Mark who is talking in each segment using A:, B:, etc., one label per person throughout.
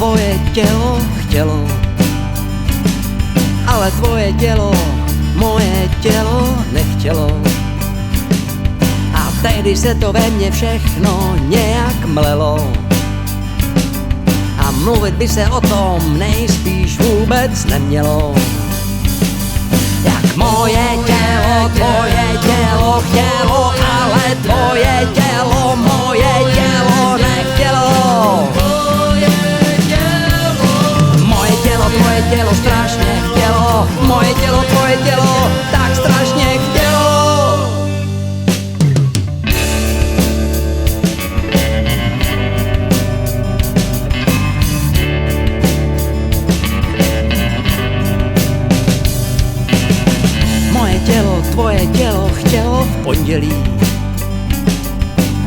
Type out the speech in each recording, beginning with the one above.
A: tvoje tělo chtělo, ale tvoje tělo moje tělo nechtělo. A tehdy se to ve mně všechno nějak mlelo. A mluvit by se o tom nejspíš vůbec nemělo. Jak moje tělo, tvoje tělo chtělo, ale tvoje tělo moje tělo nechtělo. Moje tělo, tvoje tělo strašně chtělo, moje tělo, tvoje tělo tak strašně chtělo. Moje tělo, tvoje tělo chtělo v pondělí,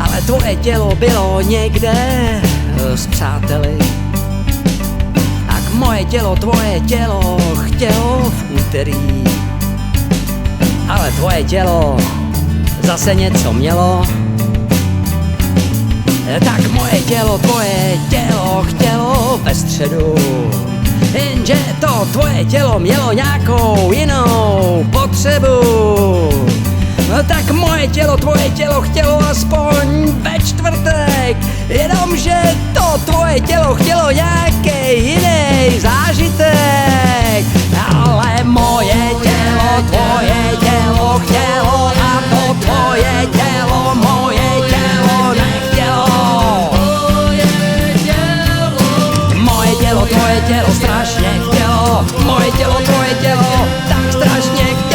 A: ale tvoje tělo bylo někde s přáteli. Tak moje tělo, tvoje tělo chtělo v úterý, ale tvoje tělo zase něco mělo. Tak moje tělo, tvoje tělo chtělo ve středu, jenže to tvoje tělo mělo nějakou jinou potřebu. Tak moje tělo, tvoje tělo chtělo aspoň ve čtvrtek, jenomže to tvoje tělo chtělo nějaký jiný zážitek. Ale moje tělo, tvoje tělo chtělo a to tvoje tělo moje tělo nechtělo. Moje tělo, tvoje tělo strašně chtělo, moje tělo, tvoje tělo tak strašně chtělo.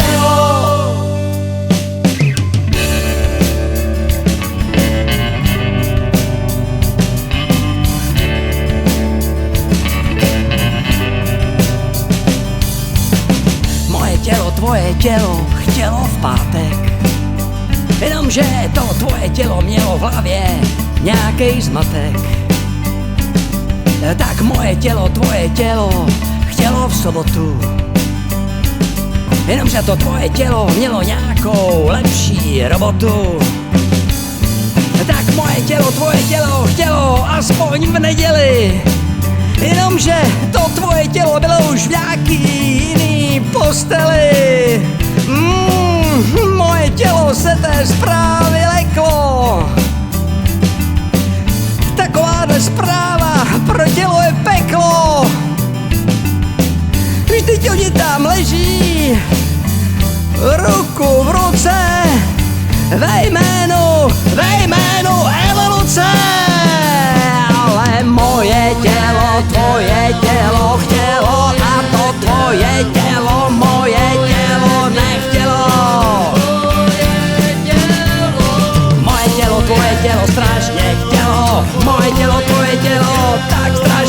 A: Moje tělo, tvoje tělo chtělo v pátek, jenomže to tvoje tělo mělo v hlavě nějakej zmatek. Tak moje tělo, tvoje tělo chtělo v sobotu, jenomže to tvoje tělo mělo nějakou lepší robotu. Tak moje tělo, tvoje tělo chtělo aspoň v neděli, jenomže to tvoje tělo bylo už v nějaký jiný posteli. Moje tělo se té zprávy leklo. Takováhle zpráva pro tělo je peklo. Vždyť oni tam leží ruku v ruce ve jménu evoluce. Ale moje tělo, tvoje tělo chtělo a to tvoje tělo moje tělo nechtělo. Moje tělo, tvoje tělo strašně chtělo, moje tělo, tvoje tělo tak strašně